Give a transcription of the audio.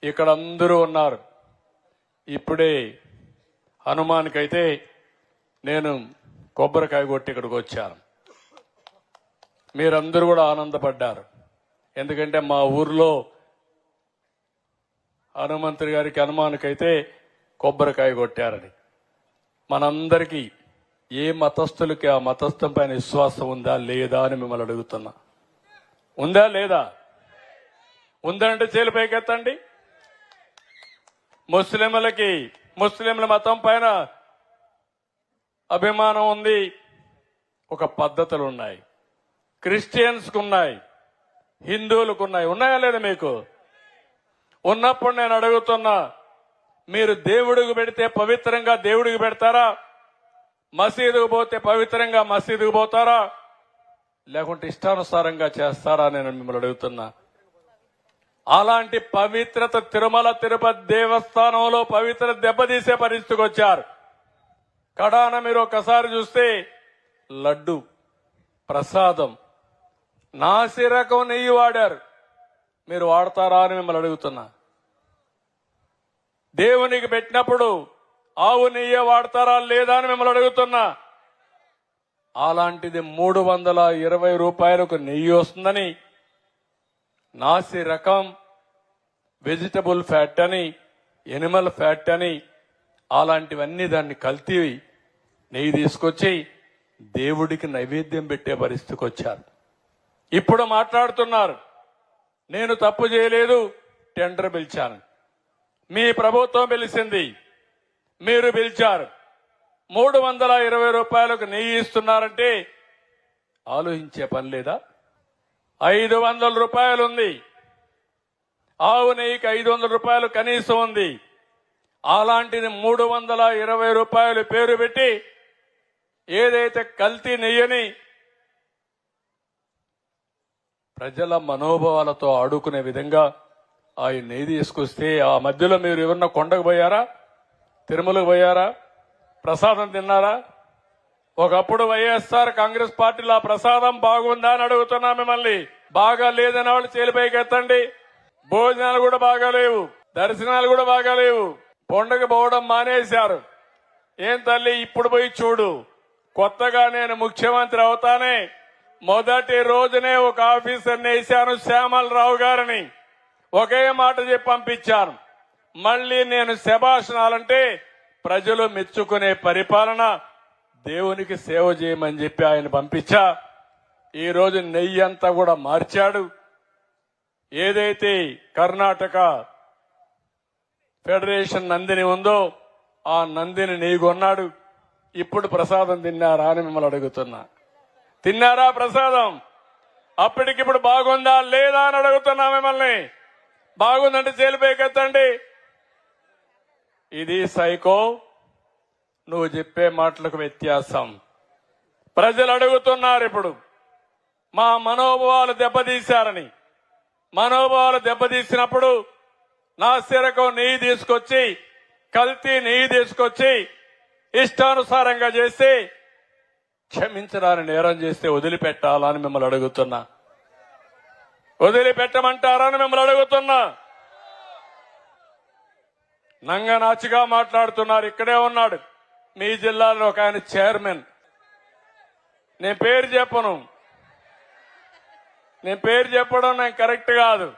ఇక్కడ అందరూ ఉన్నారు. ఇప్పుడే హనుమాన్కైతే నేను కొబ్బరికాయ కొట్టి ఇక్కడికి వచ్చాను. మీరందరూ కూడా ఆనందపడ్డారు. ఎందుకంటే మా ఊర్లో హనుమంతుడి గారికి హనుమాన్కైతే కొబ్బరికాయ కొట్టారని. మనందరికీ ఏ మతస్థులకి ఆ మతస్థం పైన విశ్వాసం ఉందా లేదా అని మిమ్మల్ని అడుగుతున్నా. ఉందా లేదా? ఉందంటే చేలు పైకెత్తండి. ముస్లింల మతం పైన అభిమానం ఉంది, ఒక పద్ధతులు ఉన్నాయి. క్రిస్టియన్స్కు ఉన్నాయి, హిందువులకు ఉన్నాయి. ఉన్నాయా లేదా? మీకు ఉన్నప్పుడు నేను అడుగుతున్నా, మీరు దేవుడికి పెడితే పవిత్రంగా దేవుడికి పెడతారా? మసీదుకు పోతే పవిత్రంగా మసీదుకు పోతారా? లేకుంటే ఇష్టానుసారంగా చేస్తారా? నేను మిమ్మల్ని అడుగుతున్నా. అలాంటి పవిత్రత తిరుమల తిరుపతి దేవస్థానంలో పవిత్ర దెబ్బతీసే పరిస్థితికి వచ్చారు. కడాన మీరు ఒకసారి చూస్తే లడ్డు ప్రసాదం నాసిరకం నెయ్యి వాడారు. మీరు వాడతారా అని మిమ్మల్ని అడుగుతున్నా. దేవునికి పెట్టినప్పుడు ఆవు నెయ్యి వాడతారా లేదా అని మిమ్మల్ని అడుగుతున్నా. అలాంటిది 320 రూపాయలకు నెయ్యి వస్తుందని నాసి రకం వెజిటబుల్ ఫ్యాట్ అని ఎనిమల్ ఫ్యాట్ అని అలాంటివన్నీ దాన్ని కల్తీ నెయ్యి తీసుకొచ్చి దేవుడికి నైవేద్యం పెట్టే పరిస్థితికి వచ్చారు. ఇప్పుడు మాట్లాడుతున్నారు, నేను తప్పు చేయలేదు, టెండర్ పిలిచాను. మీ ప్రభుత్వం పిలిచింది, మీరు పిలిచారు. 320 రూపాయలకు నెయ్యి ఇస్తున్నారంటే ఆలోచించే పని లేదా? 500 రూపాయలు ఉంది. ఆవు నెయ్యికి 500 రూపాయలు కనీసం ఉంది. అలాంటిది 320 రూపాయలు పేరు పెట్టి ఏదైతే కల్తీ నెయ్యని ప్రజల మనోభావాలతో ఆడుకునే విధంగా ఆ నెయ్యి తీసుకొస్తే ఆ మధ్యలో మీరు ఎవరన్నా కొండకు పోయారా? తిరుమలకు పోయారా? ప్రసాదం తిన్నారా? ఒకప్పుడు వైఎస్ఆర్ కాంగ్రెస్ పార్టీలో ఆ ప్రసాదం బాగుందా అని అడుగుతున్నా మిమ్మల్ని. బాగా లేదని వాళ్ళు చేలిపైకి ఎత్తండి. భోజనాలు కూడా బాగాలేవు, దర్శనాలు కూడా బాగాలేవు. కొండకు పోవడం మానేశారు. ఏం తల్లి, ఇప్పుడు పోయి చూడు. కొత్తగా నేను ముఖ్యమంత్రి అవుతానే మొదటి రోజునే ఒక ఆఫీసర్ని వేశాను, శ్యామలరావు గారిని. ఒకే మాట చెప్పి పంపించాను. మళ్లీ నేను శభాషణాలంటే ప్రజలు మెచ్చుకునే పరిపాలన, దేవునికి సేవ చేయమని చెప్పి ఆయన పంపించా. ఈ రోజు నెయ్యి అంతా కూడా మార్చాడు. ఏదైతే కర్ణాటక ఫెడరేషన్ నందిని ఉందో ఆ నందిని నెయ్యి కొన్నాడు. ఇప్పుడు ప్రసాదం తిన్నారా అని మిమ్మల్ని అడుగుతున్నా. తిన్నారా ప్రసాదం? అప్పటికిప్పుడు బాగుందా లేదా అని అడుగుతున్నా మిమ్మల్ని. బాగుందంటే చేలిపైకెత్తండి. ఇది సైకో, నువ్వు చెప్పే మాటలకు వ్యత్యాసం. ప్రజలు అడుగుతున్నారు ఇప్పుడు, మా మనోభావాలు దెబ్బతీశారని. మనోభావాలు దెబ్బతీసినప్పుడు నాసిరకం నెయ్యి తీసుకొచ్చి, కల్తీ నెయ్యి తీసుకొచ్చి ఇష్టానుసారంగా చేసి క్షమించడాన్ని నేరం చేస్తే వదిలిపెట్టాలని మిమ్మల్ని అడుగుతున్నా. వదిలిపెట్టమంటారని మిమ్మల్ని అడుగుతున్నా. నంగనాచిగా మాట్లాడుతున్నారు. ఇక్కడే ఉన్నాడు మీ జిల్లాలో ఒక ఆయన చైర్మన్. నేను పేరు చెప్పను, నేను పేరు చెప్పడం నాకు కరెక్ట్ కాదు.